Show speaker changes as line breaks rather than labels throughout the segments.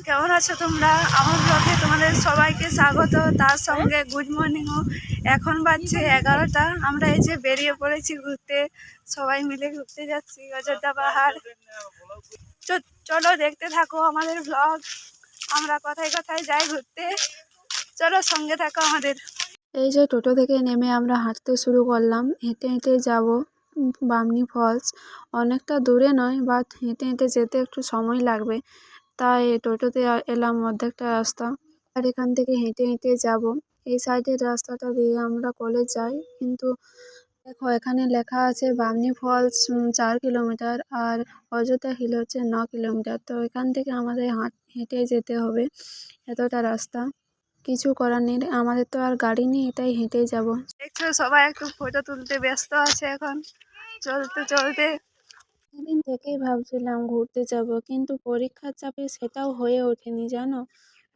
কেমন আছো তোমরা? আমার ব্লগে তোমাদের সবাইকে স্বাগত, তার সঙ্গে গুড মর্নিংও। এখন বাজছে 11টা। আমরা এই যে বেরিয়ে পড়েছি ঘুরতে, সবাই মিলে ঘুরতে যাচ্ছি অযোধ্যা পাহাড়। চলো দেখতে থাকো আমাদের ব্লগ, আমরা কোথায় কোথায় যাই ঘুরতে। চলো সঙ্গে থাকো আমাদের। এই যে টোটো থেকে নেমে আমরা হাঁটতে শুরু করলাম, হেঁটে হেঁটে যাব বামনি ফলস। অনেকটা দূরে নয়, বাট হেঁটে হেঁটে যেতে একটু সময় লাগবে, তাই টোটোতে এলাম অর্ধেকটা রাস্তা। আর এখান থেকে হেঁটে হেঁটে যাব। এই সাইডের রাস্তাটা দিয়ে আমরা কলেজ যাই, কিন্তু দেখো এখানে লেখা আছে বামনি ফলস 4 কিলোমিটার আর অযোধ্যা হিল হচ্ছে 9 কিলোমিটার। তো এখান থেকে আমাদের হেঁটে যেতে হবে এতটা রাস্তা। কিছু করার নেই, আমাদের তো আর গাড়ি নেই, তাই হেঁটেই যাব। দেখছো সবাই একটু ফটো তুলতে ব্যস্ত আছে এখন চলতে চলতে। সেদিন থেকেই ভাবছিলাম ঘুরতে যাব, কিন্তু পরীক্ষার চাপে সেটাও হয়ে ওঠেনি জানো।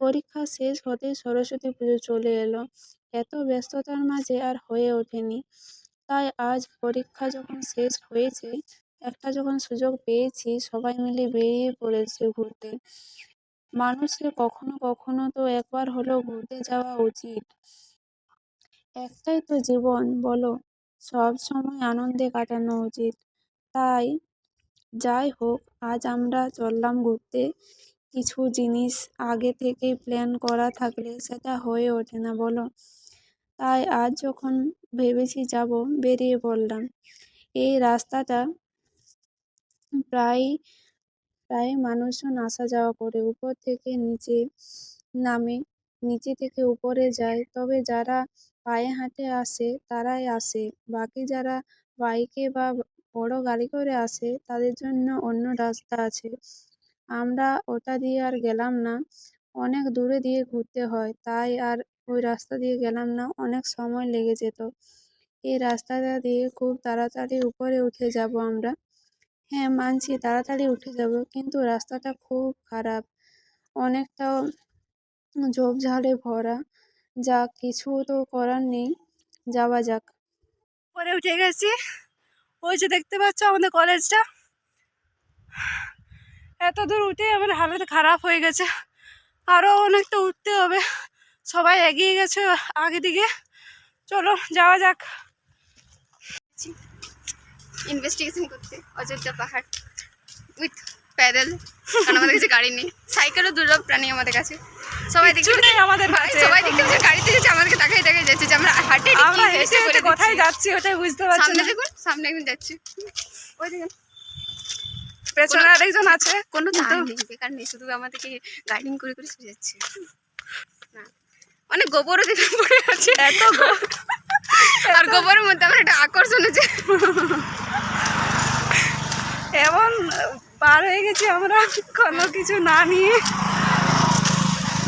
পরীক্ষা শেষ হতেই সরস্বতী পুজো চলে এলো, এত ব্যস্ততার মাঝে আর হয়ে ওঠেনি। তাই আজ পরীক্ষা যখন শেষ হয়েছে, একটা যখন সুযোগ পেয়েছি, সবাই মিলে বেরিয়ে পড়েছে ঘুরতে। মানুষের কখনো কখনো তো একবার হলেও ঘুরতে যাওয়া উচিত। একটাই তো জীবন, বলো, সব সময় আনন্দে কাটানো উচিত। তাই যাই হোক, আজ আমরা চললাম ঘুরতে। কিছু জিনিস আগে থেকেই প্ল্যান করা থাকলে সেটা হয়ে ওঠে না, বলো। তাই আজ যখন ভেবেছি যাব, বেরিয়ে পড়লাম। এই রাস্তাটা প্রায় প্রায় মানুষজন আসা যাওয়া করে, উপর থেকে নিচে নামে, নিচে থেকে উপরে যায়। তবে যারা পায়ে হাঁটে আসে তারাই আসে, বাকি যারা বাইকে বা বড় গাড়ি করে আসে তাদের জন্য অন্য রাস্তা আছে। আমরা ওটা দিয়ে আর গেলাম না, অনেক দূরে দিয়ে ঘুরতে হয়, তাই আর ওই রাস্তা দিয়ে গেলাম না, অনেক সময় লেগে যেত। এই রাস্তাটা দিয়ে খুব তাড়াতাড়ি উপরে উঠে যাব আমরা। হ্যাঁ মানছি, তাড়াতাড়ি উঠে যাব, কিন্তু রাস্তাটা খুব খারাপ, অনেকটা ঝোপঝাড়ে ভরা। যা কিছু তো করার নেই, যাওয়া যাক। পরে উঠে গেছি, ওই যে দেখতে পাচ্ছ আমাদের কলেজটা। এত দূর উঠে আমার হালত খারাপ হয়ে গেছে, আরও অনেকটা উঠতে হবে। সবাই এগিয়ে গেছে আগে দিকে, চলো যাওয়া যাক।
ইনভেস্টিগেশন করতে অযোধ্যা পাহাড় উইথ প্যাডেল, কারণ আমাদের কাছে গাড়ি নেই। সাইকেলও দুর্লভ প্রাণী আমাদের কাছে। সবাই দেখতে
আমাদের
সবাই দেখতে পাচ্ছে গাড়িতে যাচ্ছে, আমাদেরকে তাকাই তাকাই যাচ্ছে যে আমরা হাঁটে
কোথায় যাচ্ছি ওটাই বুঝতে পারছি
সামনে
না।
দেখুন, সামনে একজন যাচ্ছে, ওই দেখুন
পেছনে আরেকজন আছে।
কোনো তার নেই, বেকার নেই, শুধু আমাদেরকে গাইডিং করে করে চলে যাচ্ছে। না, অনেক গোবরও দেখে পড়ে আছে,
এত
আর গোবরের মধ্যে আমার একটা আকর্ষণ আছে।
এমন পার হয়ে গেছি আমরা কোনো কিছু না নিয়ে।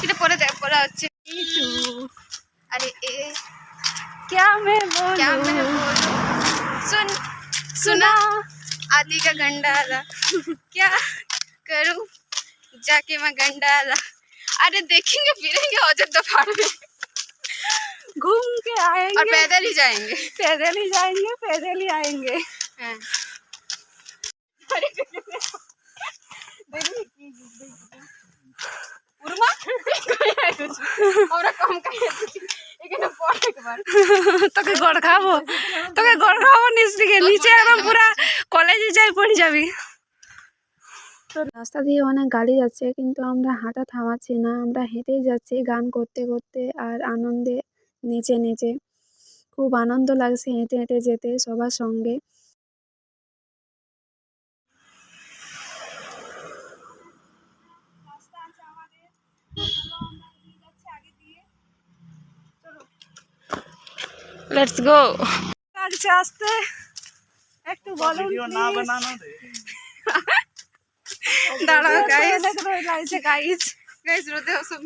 এটা পরে পড়া হচ্ছে। अरे ए
क्या मैं
क्या
बोलूं,
मैं बोलूं, सुन सुना आदि का गंडाला, क्या करूं जाके मैं गंडाला। अरे देखेंगे फिरेंगे अयोध्या पहाड़ में,
घूम के आएंगे
और पैदल ही जाएंगे,
पैदल ही जाएंगे, पैदल ही आएंगे।
हाँ।
তোকে গড় খাবো, তোকে গড় খাবো নিচ দিকে, নিচে একদম পুরা কলেজে যাই পড়ে যাবি। তো রাস্তা দিয়ে অনেক গাড়ি যাচ্ছে, কিন্তু আমরা হাঁটা থামাচ্ছি না, আমরা হেঁটেই যাচ্ছি গান করতে করতে আর আনন্দে নেচে নেচে। খুব আনন্দ লাগছে হেঁটে হেঁটে যেতে সবার সঙ্গে। Let's go. লাগছে আসতে, একটু বলুন
দাঁড়াও গাইস,
লাগছে গাইস।
গাইস রোদে সব।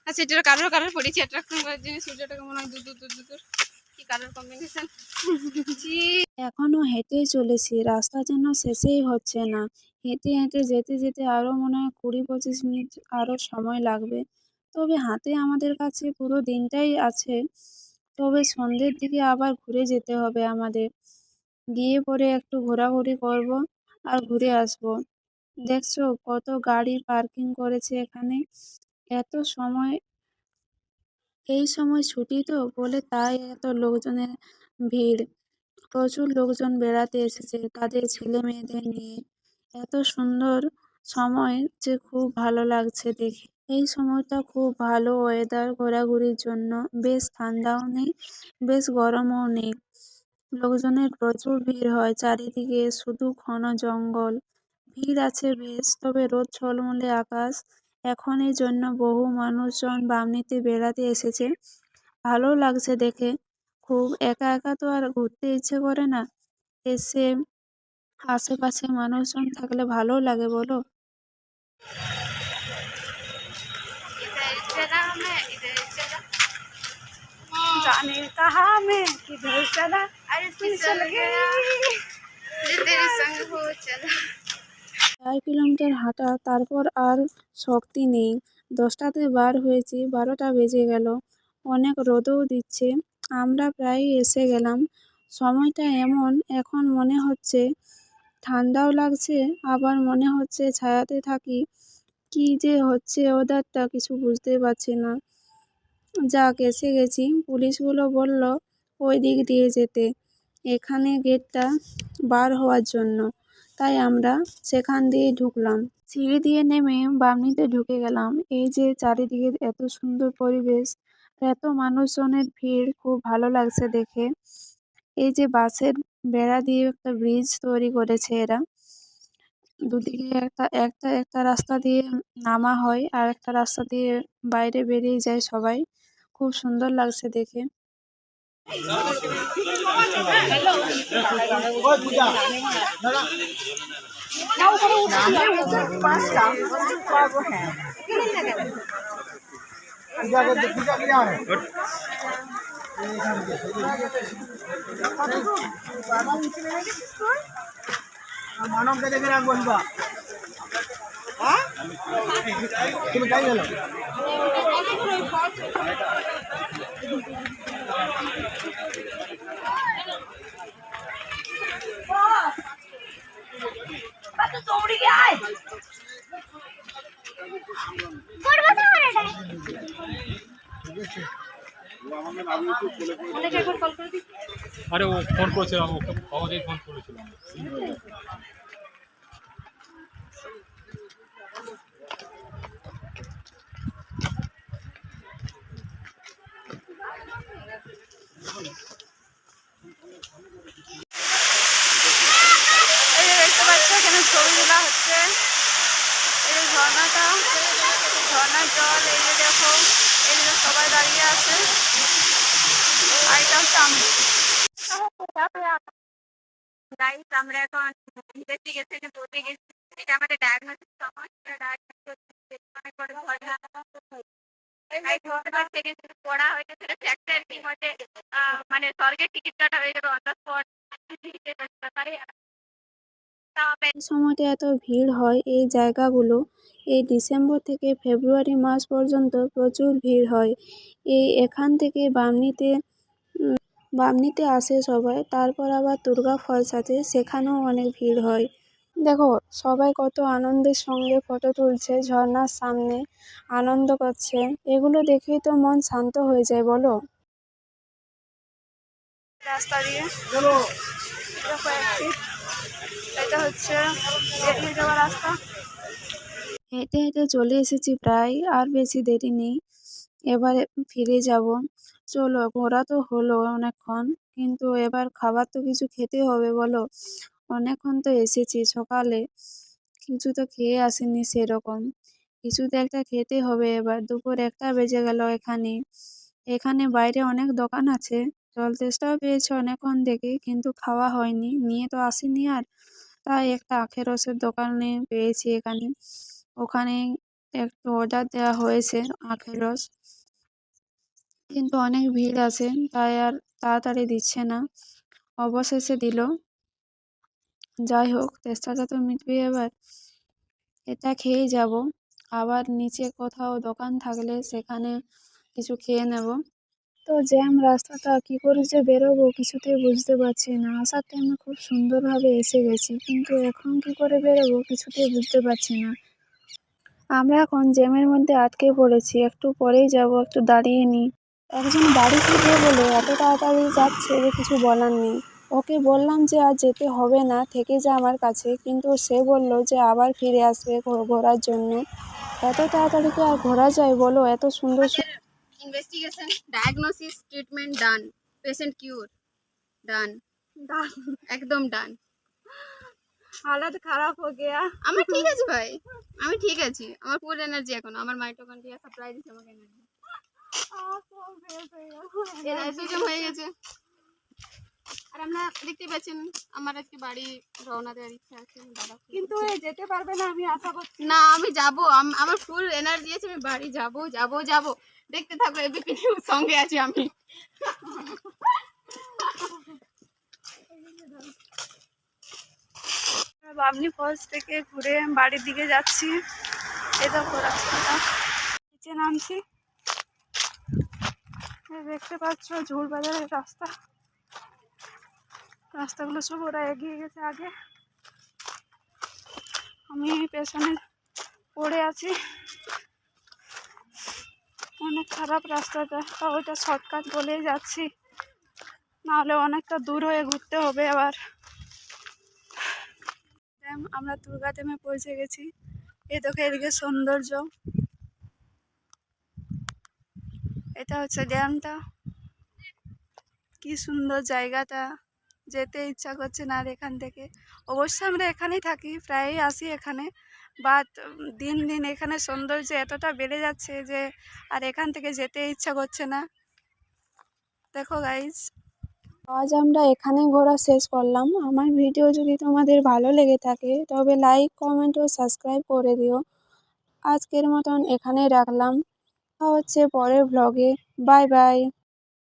আচ্ছা এটা কালার কালার পড়েছি অ্যাট্রাকশন করার জন্য, সূর্যটাকে মনে হয় দূর দূর দূর দূর, কি কালার কম্বিনেশন।
এখনো হেঁটেই চলেছি, রাস্তা যেন শেষেই হচ্ছে না। হেঁটে হেঁটে যেতে যেতে আরো মনে হয় 20-25 মিনিট আরো সময় লাগবে। তবে হাতে আমাদের কাছে পুরো দিনটাই আছে। তবে সন্ধ্যের দিকে আবার ঘুরে যেতে হবে আমাদের, গিয়ে পরে একটু ঘোরাঘুরি করব আর ঘুরে আসবো। দেখছো কত গাড়ি পার্কিং করেছে এখানে। এত সময়, এই সময় ছুটি তো বলে তাই এত লোকজনের ভিড়। প্রচুর লোকজন বেড়াতে এসেছে তাদের ছেলে মেয়েদের নিয়ে। এত সুন্দর সময় যে খুব ভালো লাগছে দেখে। এই সময়টা খুব ভালো ওয়েদার ঘোরাঘুরির জন্য। বেশ ঠান্ডাও নেই, বেশ গরমও নেই। লোকজনের প্রচুর ভিড় হয়, চারিদিকে শুধু ঘন জঙ্গল। ভিড় আছে বেশ, তবে রোদ ঝলমলে আকাশ। এখন এই জন্য বহু মানুষজন বামনিতে বেড়াতে এসেছে। ভালো লাগছে দেখে খুব। একা একা তো আর ঘুরতে ইচ্ছে করে না। এসে আশেপাশে মানুষজন থাকলে ভালো লাগে বলো।
इधर चला मैं इधर चला
जाने कहा मैं किधर चला
अरे फिसल गया जो तेरे संग हो चला
4 কিলোমিটার হাঁটা, তারপর আর শক্তি নেই। 10টাতে বার হয়েছি, 12টা বেজে গেল। অনেক রোদও দিচ্ছে। আমরা প্রায় এসে গেলাম। সময়টা এমন, এখন মনে হচ্ছে ঠান্ডাও লাগছে, আবার মনে হচ্ছে ছায়াতে থাকি। কি যে হচ্ছে ওদেরটা কিছু বুঝতে পারছি না। যাক, এসে গেছি। পুলিশগুলো বলল ওই দিক দিয়ে যেতে, এখানে গেটটা বার হওয়ার জন্য। তাই আমরা সেখান দিয়ে ঢুকলাম। সিঁড়ি দিয়ে নেমে বামনিতে ঢুকে গেলাম। এই যে চারিদিকে এত সুন্দর পরিবেশ, এত মানুষজনের ভিড়, খুব ভালো লাগছে দেখে। এই যে বাঁশের বেড়া দিয়ে একটা ব্রিজ তৈরি করেছে এরা। দুদিকে একটা একটা একটা রাস্তা দিয়ে নামা হয় আর একটা রাস্তা দিয়ে বাইরে বেরিয়ে যায় সবাই। খুব সুন্দর লাগছে দেখে।
মানবকে দেখে রাখবো বা তুমি যাই গেল
আরে ও ফোন করেছিলাম, ওকে সহজেই ফোন করেছিলাম।
এই যে দেখতে পাচ্ছ এখানে ছবি তোলা হচ্ছে। এই যে ঝর্ণাটা, ঝর্ণার জল। এই যে দেখো, এই যে সবাই দাঁড়িয়ে আছে। আর এটা হচ্ছে
গাইস আমরা এখন ইনভেস্টিগেশনে পড়তে গেছি এটা আমাদের ডায়াগনোসিস সমস্যা অনেক বড় ঝর্ণা এই ঝর্ণার থেকে যদি পড়া হয়েছে সেটা ফ্র্যাকচার কি হতে মানে স্বর্গের টিকিট কাটা হয়ে যাবে অন দ্য স্পট
এই সময়টা এত ভিড় হয় এই জায়গাগুলো। এই ডিসেম্বর থেকে ফেব্রুয়ারি মাস পর্যন্ত প্রচুর ভিড় হয়। এখান থেকে বামনিতে আসে সবাই। তারপর আবার দুর্গা ফলস আছে, সেখানেও অনেক ভিড় হয়। দেখো সবাই কত আনন্দের সঙ্গে ফটো তুলছে, ঝর্ণার সামনে আনন্দ করছে। এগুলো দেখেই তো মন শান্ত হয়ে যায় বলো। রাস্তা দিয়ে দেখো এটা হচ্ছে বেরিয়ে যাওয়ার রাস্তা। হেঁটে হেঁটে চলে এসেছি প্রায়, আর বেশি দেরি নেই। এবারে ফিরে যাব। চলো, ঘোরা তো হলো অনেকক্ষণ, কিন্তু এবার খাবার তো কিছু খেতে হবে বলো। অনেকক্ষণ তো এসেছি, সকালে কিছু তো খেয়ে আসেনি সেরকম। কিছু তো একটা খেতে হবে এবার। দুপুর 1টা বেজে গেল। এখানে বাইরে অনেক দোকান আছে। জল তেষ্টাও পেয়েছে অনেকক্ষণ থেকে, কিন্তু খাওয়া হয়নি, নিয়ে তো আসিনি আর। তাই একটা আখের রসের দোকানে পেয়েছি এখানে। ওখানে একটু অর্ডার দেওয়া হয়েছে আখের রস, কিন্তু অনেক ভিড় আছে তাই আর তাড়াতাড়ি দিচ্ছে না। অবশেষে দিল। যাই হোক, তেষ্টাটা তো মিটবে এবার। এটা খেয়েই যাব। আবার নিচে কোথাও দোকান থাকলে সেখানে কিছু খেয়ে নেব। তো জ্যাম রাস্তাটা কি করে যে বেরোবো কিছুতেই বুঝতে পারছি না। আসার টাইমে খুব সুন্দরভাবে এসে গেছি, কিন্তু এখন কি করে বেরোবো কিছুতেই বুঝতে পারছি না। আমরা এখন জ্যামের মধ্যে আটকে পড়েছি, একটু পরেই যাব, একটু দাঁড়িয়ে নিই। একজন বাড়ি ফিরবে বলে এত তাড়াতাড়ি যাচ্ছে যে কিছু বলার নেই। ওকে বললাম যে আর যেতে হবে না, থেকে যা আমার কাছে, কিন্তু সে বলল যে আবার ফিরে আসবে ঘোরার জন্য। এত তাড়াতাড়ি কি আর ঘোরা যায় বলো? এত সুন্দর
ইনভেস্টিগেশন, ডায়াগনোসিস, ট্রিটমেন্ট ডান, পেশেন্ট কিউর ডান, একদম ডান।
हालत खराब हो गया।
আমার ঠিক আছে ভাই, আমি ঠিক আছি। আমার ফুল এনার্জি এখন, আমার মাইটোকন্ড্রিয়া সাপ্লাই দিচ্ছে আমাকে এনার্জি। লাইসোজোম হয়ে গেছে। আর আমরা দেখতে পাচ্ছেন আমার আজকে বাড়ি রওনা দেওয়ার ইচ্ছা আছে। দাদা
কিন্তু এ যেতে পারবে না, আমি আশা করছি।
না, আমি যাব, আমার ফুল এনার্জি আছে, আমি বাড়ি যাব যাব যাব। দেখতে থাকো, এবিপি নিউজ সঙ্গে আছি আমি।
বামনি ফলস থেকে ঘুরে বাড়ির দিকে যাচ্ছি। এই দেখো রাস্তাটা, নিচে নামছি। এই দেখতে পাচ্ছ ঝুল বাজারের রাস্তা, রাস্তাগুলো সব ওরা এগিয়ে গেছে আগে, আমি পেছনে পড়ে আছি। অনেক খারাপ রাস্তাটা, ওইটা শর্টকাট বলেই যাচ্ছি, নাহলে অনেকটা দূর হয়ে ঘুরতে হবে আবার। আমরা দুর্গা ড্যামে পৌঁছে গেছি। এই দেখো এদিকে সৌন্দর্য, এটা হচ্ছে ড্যামটা। কি সুন্দর জায়গাটা, যেতে ইচ্ছা করছে না আর এখান থেকে। অবশ্য আমরা এখানেই থাকি, প্রায়ই আসি এখানে, বাট দিন দিন এখানে সৌন্দর্য এতটা বেড়ে যাচ্ছে যে আর এখান থেকে যেতে ইচ্ছা করছে না। দেখো গাইজ, আজ আমরা এখানে ঘোরা শেষ করলাম। আমার ভিডিও যদি তোমাদের ভালো লেগে থাকে তবে লাইক, কমেন্ট ও সাবস্ক্রাইব করে দিও। আজকের মতন এখানেই রাখলাম, দেখা হচ্ছে পরের ব্লগে। Bye bye.